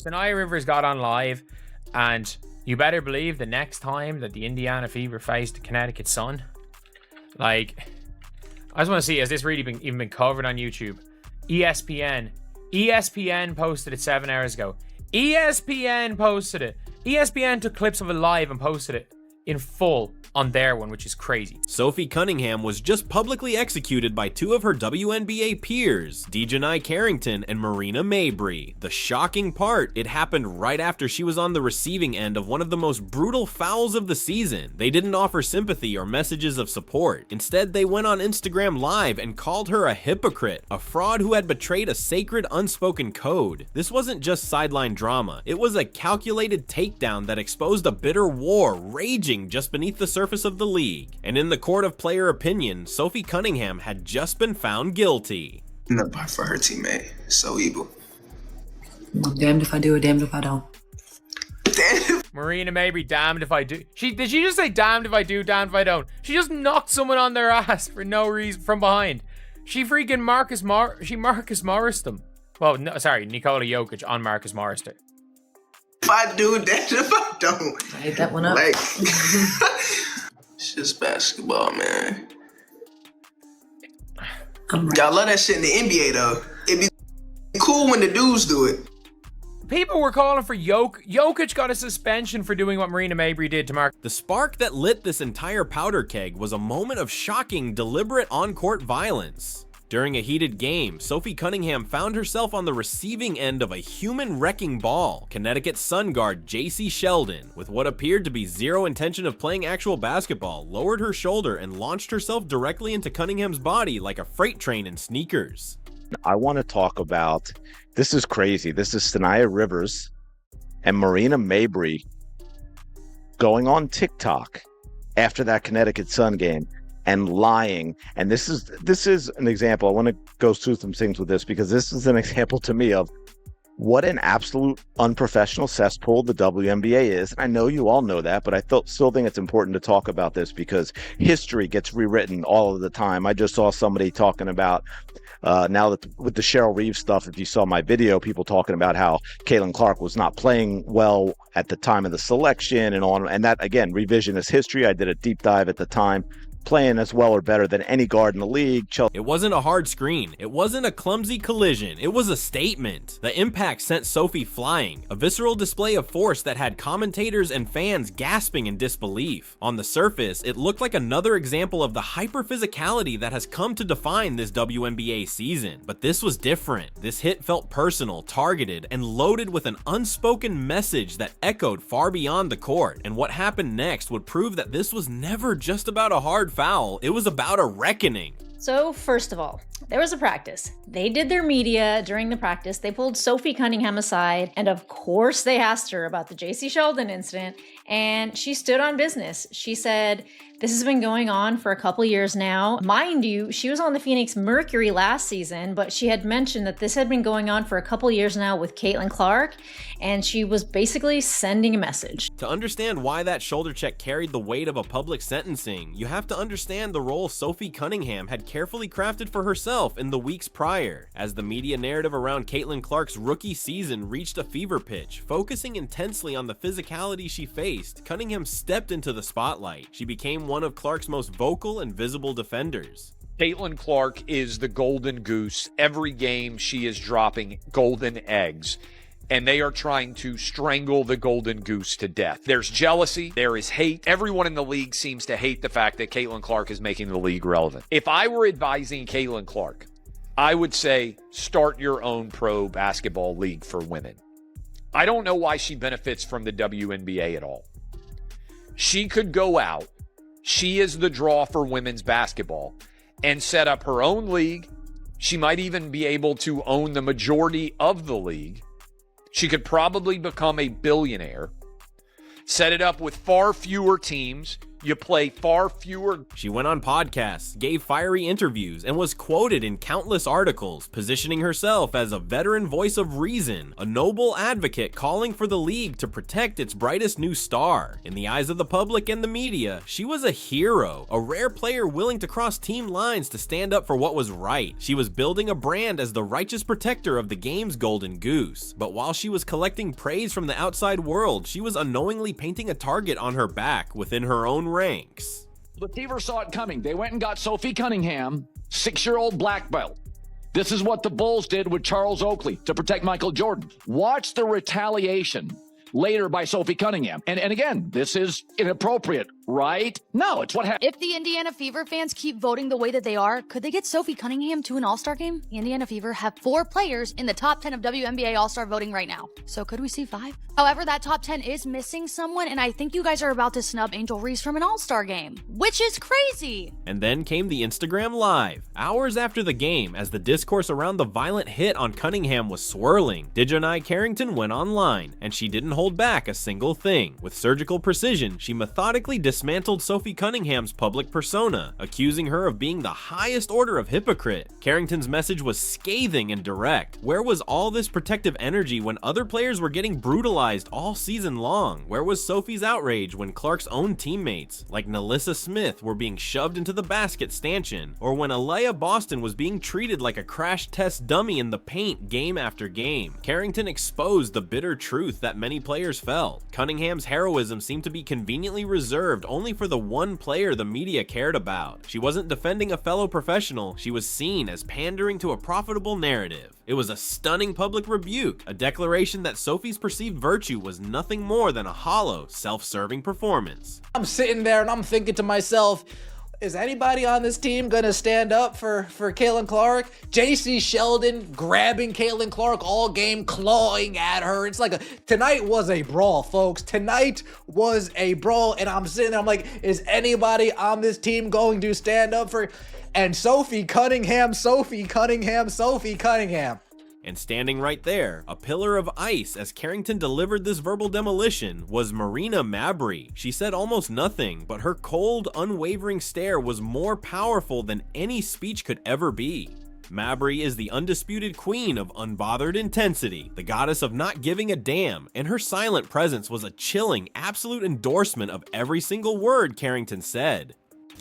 Saniya Rivers got on live, and you better believe the next time that the Indiana Fever faced the Connecticut Sun, like, I just want to see, has this really even been covered on YouTube? ESPN posted it 7 hours ago. ESPN posted it. ESPN took clips of it live and posted it in full on their one, which is crazy. Sophie Cunningham was just publicly executed by two of her WNBA peers, Dejanai Carrington and Marina Mabrey. The shocking part, it happened right after she was on the receiving end of one of the most brutal fouls of the season. They didn't offer sympathy or messages of support. Instead, they went on Instagram Live and called her a hypocrite, a fraud who had betrayed a sacred unspoken code. This wasn't just sideline drama. It was a calculated takedown that exposed a bitter war raging just beneath the surface of the league. And in the court of player opinion, Sophie Cunningham had just been found guilty. Not by for her teammate. So evil. I'm damned if I do or damned if I don't. Damn. Marina Mabrey, damned if I do. Did she just say damned if I do, damned if I don't? She just knocked someone on their ass for no reason from behind. She freaking Marcus Morris them. Well, no, sorry, Nikola Jokic on Marcus Morris. If I do, damned if I don't. I hit that one up. Like, it's just basketball, man. Y'all love that shit in the NBA, though. It'd be cool when the dudes do it. People were calling for Jokic got a suspension for doing what Marina Mabrey did to Mark. The spark that lit this entire powder keg was a moment of shocking, deliberate on-court violence. During a heated game, Sophie Cunningham found herself on the receiving end of a human wrecking ball. Connecticut Sun guard J.C. Sheldon, with what appeared to be zero intention of playing actual basketball, lowered her shoulder and launched herself directly into Cunningham's body like a freight train in sneakers. I want to talk about, this is crazy. This is Saniya Rivers and Marina Mabrey going on TikTok after that Connecticut Sun game and lying. And this is an example. I want to go through some things with this because this is an example to me of what an absolute unprofessional cesspool the WNBA is. I know you all know that, but I still think it's important to talk about this because history gets rewritten all of the time. I just saw somebody talking about now that with the Cheryl Reeves stuff, if you saw my video, people talking about how Caitlin Clark was not playing well at the time of the selection and on. And that, again, revisionist history. I did a deep dive at the time. Playing as well or better than any guard in the league. It wasn't a hard screen. It wasn't a clumsy collision. It was a statement. The impact sent Sophie flying, a visceral display of force that had commentators and fans gasping in disbelief. On the surface, it looked like another example of the hyper-physicality that has come to define this WNBA season. But this was different. This hit felt personal, targeted, and loaded with an unspoken message that echoed far beyond the court. And what happened next would prove that this was never just about a hard foul. It was about a reckoning. So first of all, there was a practice. They did their media during the practice. They pulled Sophie Cunningham aside, and of course they asked her about the J.C. Sheldon incident, and she stood on business. She said, this has been going on for a couple years now. Mind you, she was on the Phoenix Mercury last season, but she had mentioned that this had been going on for a couple years now with Caitlin Clark, and she was basically sending a message. To understand why that shoulder check carried the weight of a public sentencing, you have to understand the role Sophie Cunningham had carefully crafted for herself in the weeks prior. As the media narrative around Caitlin Clark's rookie season reached a fever pitch, focusing intensely on the physicality she faced, Cunningham stepped into the spotlight. She became one of Clark's most vocal and visible defenders. Caitlin Clark is the golden goose. Every game she is dropping golden eggs, and they are trying to strangle the golden goose to death. There's jealousy, there is hate. Everyone in the league seems to hate the fact that Caitlin Clark is making the league relevant. If I were advising Caitlin Clark, I would say start your own pro basketball league for women. I don't know why she benefits from the WNBA at all. She could go out, she is the draw for women's basketball, and set up her own league. She might even be able to own the majority of the league. She could probably become a billionaire, set it up with far fewer teams. You play far fewer. She went on podcasts, gave fiery interviews, and was quoted in countless articles, positioning herself as a veteran voice of reason, a noble advocate calling for the league to protect its brightest new star. In the eyes of the public and the media, she was a hero, a rare player willing to cross team lines to stand up for what was right. She was building a brand as the righteous protector of the game's golden goose. But while she was collecting praise from the outside world, she was unknowingly painting a target on her back within her own ranks. The Fever saw it coming. They went and got Sophie Cunningham, 6-year-old black belt. This is what the Bulls did with Charles Oakley to protect Michael Jordan. Watch the retaliation later by Sophie Cunningham. And again, this is inappropriate, right? No, it's what happened. If the Indiana Fever fans keep voting the way that they are, could they get Sophie Cunningham to an All-Star game? The Indiana Fever have 4 players in the top 10 of WNBA All-Star voting right now. So could we see 5? However, that top 10 is missing someone, and I think you guys are about to snub Angel Reese from an All-Star game, which is crazy. And then came the Instagram Live. Hours after the game, as the discourse around the violent hit on Cunningham was swirling, Dejanai Carrington went online, and she didn't hold back a single thing. With surgical precision, she methodically dismantled Sophie Cunningham's public persona, accusing her of being the highest order of hypocrite. Carrington's message was scathing and direct. Where was all this protective energy when other players were getting brutalized all season long? Where was Sophie's outrage when Clark's own teammates, like Nalissa Smith, were being shoved into the basket stanchion? Or when Aliyah Boston was being treated like a crash test dummy in the paint game after game? Carrington exposed the bitter truth that many players felt. Cunningham's heroism seemed to be conveniently reserved only for the one player the media cared about. She wasn't defending a fellow professional, she was seen as pandering to a profitable narrative. It was a stunning public rebuke, a declaration that Sophie's perceived virtue was nothing more than a hollow, self-serving performance. I'm sitting there and I'm thinking to myself, is anybody on this team gonna stand up for Caitlin Clark? JC Sheldon grabbing Caitlin Clark all game, clawing at her. It's like tonight was a brawl, folks. Tonight was a brawl, and I'm sitting there, I'm like, is anybody on this team going to stand up for? And Sophie Cunningham. And standing right there, a pillar of ice as Carrington delivered this verbal demolition, was Marina Mabrey. She said almost nothing, but her cold, unwavering stare was more powerful than any speech could ever be. Mabrey is the undisputed queen of unbothered intensity, the goddess of not giving a damn, and her silent presence was a chilling, absolute endorsement of every single word Carrington said.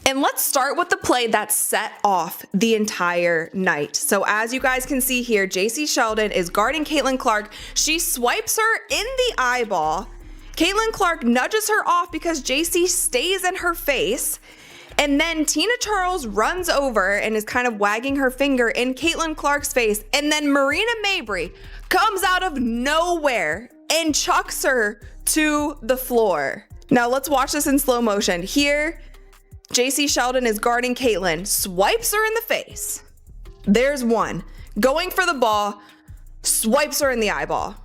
And let's start with the play that set off the entire night. So as you guys can see here, JC Sheldon is guarding Caitlin Clark. She swipes her in the eyeball. Caitlin Clark nudges her off because JC stays in her face. And then Tina Charles runs over and is kind of wagging her finger in Caitlin Clark's face. And then Marina Mabrey comes out of nowhere and chucks her to the floor. Now let's watch this in slow motion. Here, JC Sheldon is guarding Caitlin, swipes her in the face. There's one. Going for the ball, swipes her in the eyeball.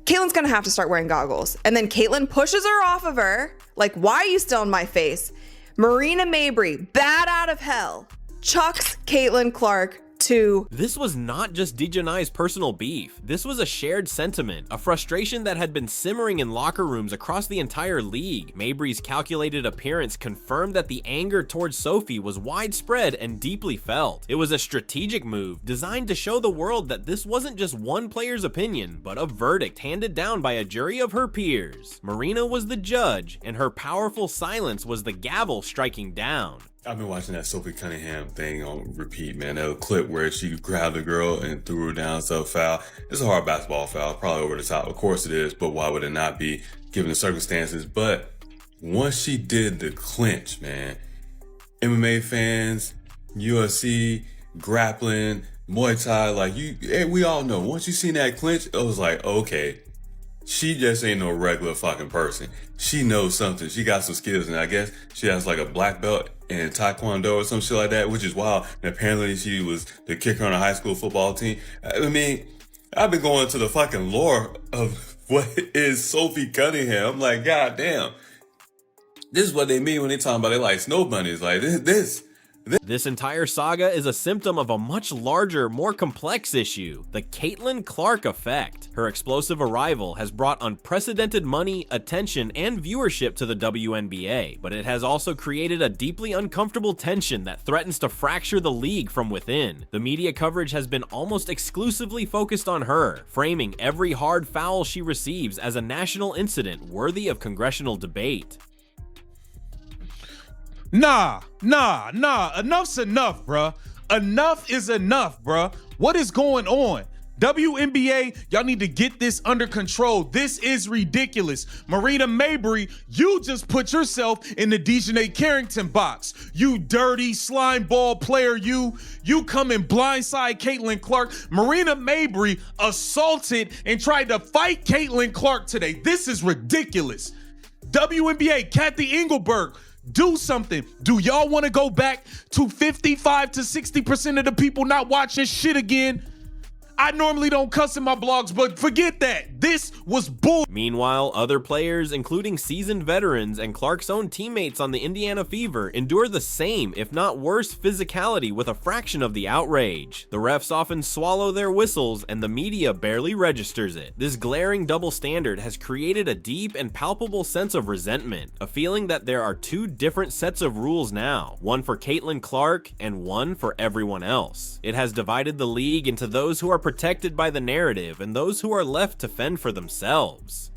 Caitlin's gonna have to start wearing goggles. And then Caitlin pushes her off of her, like, why are you still in my face? Marina Mabrey, bat out of hell, chucks Caitlin Clark to... This was not just Dejanai's personal beef. This was a shared sentiment, a frustration that had been simmering in locker rooms across the entire league. Mabrey's calculated appearance confirmed that the anger towards Sophie was widespread and deeply felt. It was a strategic move designed to show the world that this wasn't just one player's opinion, but a verdict handed down by a jury of her peers. Marina was the judge, and her powerful silence was the gavel striking down. I've been watching that Sophie Cunningham thing on repeat, man. That clip where she grabbed the girl and threw her down, so foul. It's a hard basketball foul, probably over the top. Of course it is, but why would it not be given the circumstances? But once she did the clinch, man, MMA fans, UFC, grappling, Muay Thai, like we all know. Once you seen that clinch, it was like, okay, she just ain't no regular fucking person. She knows something. She got some skills, and I guess she has like a black belt in Taekwondo or some shit like that, which is wild. And apparently she was the kicker on a high school football team. I mean, I've been going to the fucking lore of what is Sophie Cunningham. I'm like, God damn. This is what they mean when they talking about they like snow bunnies. Like this This entire saga is a symptom of a much larger, more complex issue, the Caitlin Clark effect. Her explosive arrival has brought unprecedented money, attention, and viewership to the WNBA, but it has also created a deeply uncomfortable tension that threatens to fracture the league from within. The media coverage has been almost exclusively focused on her, framing every hard foul she receives as a national incident worthy of congressional debate. Nah. Enough's enough, bruh. Enough is enough, bruh. What is going on? WNBA, y'all need to get this under control. This is ridiculous. Marina Mabrey, you just put yourself in the Dejanay Carrington box. You dirty slime ball player, you come and blindside Caitlin Clark. Marina Mabrey assaulted and tried to fight Caitlin Clark today. This is ridiculous. WNBA, Kathy Engelberg, do something. Do y'all want to go back to 55 to 60% of the people not watching shit again? I normally don't cuss in my blogs, but forget that. This was bull. Meanwhile, other players, including seasoned veterans and Clark's own teammates on the Indiana Fever, endure the same, if not worse, physicality with a fraction of the outrage. The refs often swallow their whistles, and the media barely registers it. This glaring double standard has created a deep and palpable sense of resentment, a feeling that there are two different sets of rules now, one for Caitlin Clark and one for everyone else. It has divided the league into those who are protected by the narrative and those who are left to fend for themselves.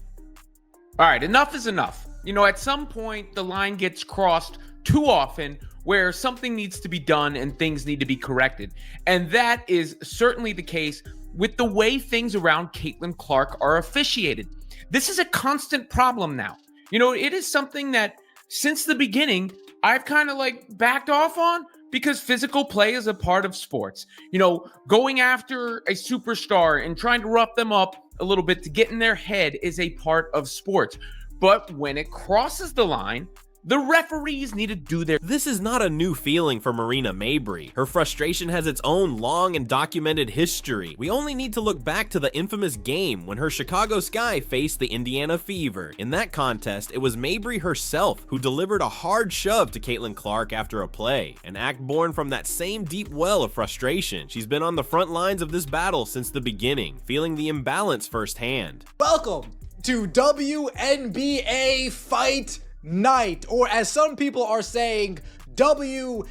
All right, enough is enough. You know, at some point, the line gets crossed too often where something needs to be done and things need to be corrected. And that is certainly the case with the way things around Caitlin Clark are officiated. This is a constant problem now. You know, it is something that since the beginning, I've kind of like backed off on, because physical play is a part of sports. You know, going after a superstar and trying to rough them up a little bit to get in their head is a part of sports. But when it crosses the line, the referees need to do their... This is not a new feeling for Marina Mabrey. Her frustration has its own long and documented history. We only need to look back to the infamous game when her Chicago Sky faced the Indiana Fever. In that contest, it was Mabrey herself who delivered a hard shove to Caitlin Clark after a play, an act born from that same deep well of frustration. She's been on the front lines of this battle since the beginning, feeling the imbalance firsthand. Welcome to WNBA Fight Night, or as some people are saying, WNBA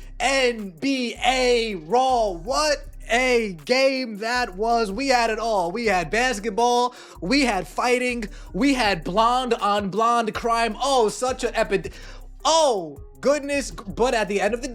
Raw. What a game that was. We had it all. We had basketball, we had fighting, we had blonde on blonde crime. Oh, such an epic. Oh, goodness. But at the end of the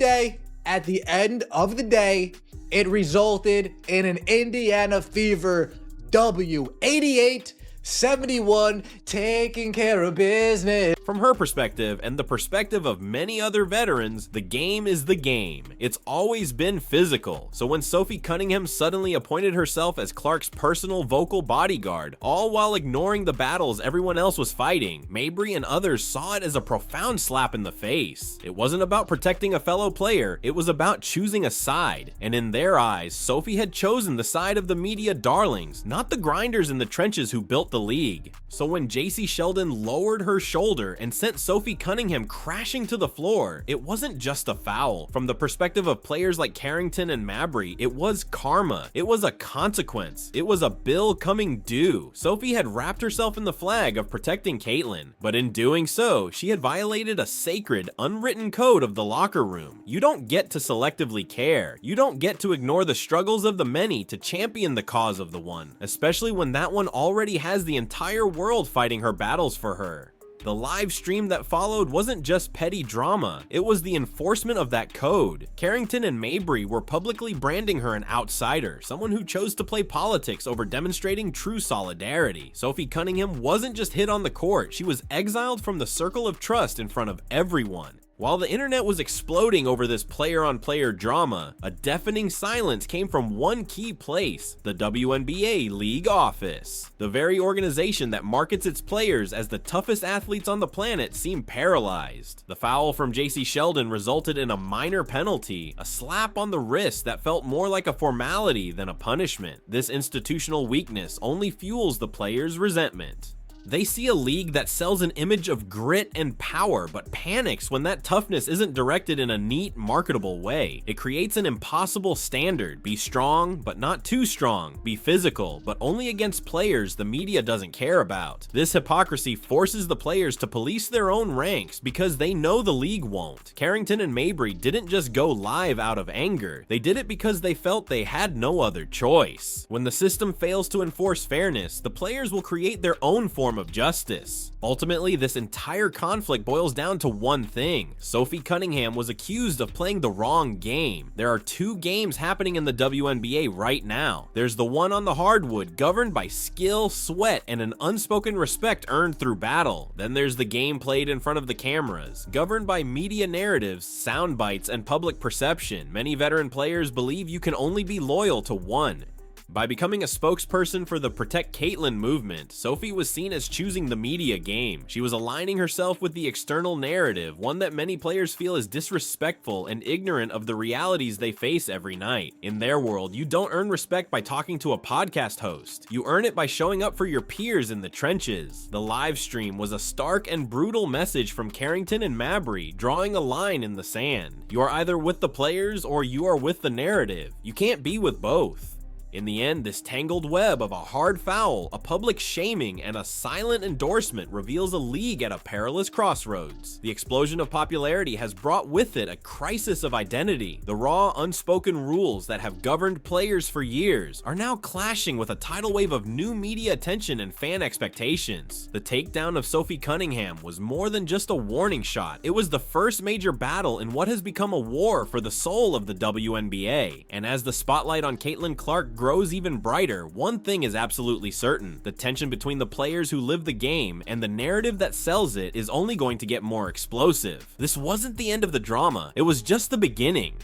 day, it resulted in an Indiana Fever W. 88-71, taking care of business. From her perspective, and the perspective of many other veterans, the game is the game. It's always been physical. So when Sophie Cunningham suddenly appointed herself as Clark's personal vocal bodyguard, all while ignoring the battles everyone else was fighting, Mabrey and others saw it as a profound slap in the face. It wasn't about protecting a fellow player, it was about choosing a side. And in their eyes, Sophie had chosen the side of the media darlings, not the grinders in the trenches who built the league. So when JC Sheldon lowered her shoulder and sent Sophie Cunningham crashing to the floor, it wasn't just a foul. From the perspective of players like Carrington and Mabrey, it was karma. It was a consequence. It was a bill coming due. Sophie had wrapped herself in the flag of protecting Caitlin, but in doing so, she had violated a sacred, unwritten code of the locker room. You don't get to selectively care. You don't get to ignore the struggles of the many to champion the cause of the one, especially when that one already has the entire world fighting her battles for her. The live stream that followed wasn't just petty drama, it was the enforcement of that code. Carrington and Mabrey were publicly branding her an outsider, someone who chose to play politics over demonstrating true solidarity. Sophie Cunningham wasn't just hit on the court, she was exiled from the circle of trust in front of everyone. While the internet was exploding over this player-on-player drama, a deafening silence came from one key place, the WNBA league office. The very organization that markets its players as the toughest athletes on the planet seemed paralyzed. The foul from JC Sheldon resulted in a minor penalty, a slap on the wrist that felt more like a formality than a punishment. This institutional weakness only fuels the players' resentment. They see a league that sells an image of grit and power, but panics when that toughness isn't directed in a neat, marketable way. It creates an impossible standard: be strong, but not too strong; be physical, but only against players the media doesn't care about. This hypocrisy forces the players to police their own ranks because they know the league won't. Carrington and Mabrey didn't just go live out of anger, they did it because they felt they had no other choice. When the system fails to enforce fairness, the players will create their own form of justice. Ultimately, this entire conflict boils down to one thing: Sophie Cunningham was accused of playing the wrong game. There are two games happening in the WNBA right now. There's the one on the hardwood, governed by skill, sweat, and an unspoken respect earned through battle. Then there's the game played in front of the cameras, governed by media narratives, sound bites, and public perception. Many veteran players believe you can only be loyal to one. By becoming a spokesperson for the Protect Caitlyn movement, Sophie was seen as choosing the media game. She was aligning herself with the external narrative, one that many players feel is disrespectful and ignorant of the realities they face every night. In their world, you don't earn respect by talking to a podcast host. You earn it by showing up for your peers in the trenches. The live stream was a stark and brutal message from Carrington and Mabrey, drawing a line in the sand. You are either with the players or you are with the narrative. You can't be with both. In the end, this tangled web of a hard foul, a public shaming, and a silent endorsement reveals a league at a perilous crossroads. The explosion of popularity has brought with it a crisis of identity. The raw, unspoken rules that have governed players for years are now clashing with a tidal wave of new media attention and fan expectations. The takedown of Sophie Cunningham was more than just a warning shot. It was the first major battle in what has become a war for the soul of the WNBA. And as the spotlight on Caitlin Clark grows even brighter, one thing is absolutely certain: the tension between the players who live the game and the narrative that sells it is only going to get more explosive. This wasn't the end of the drama, it was just the beginning.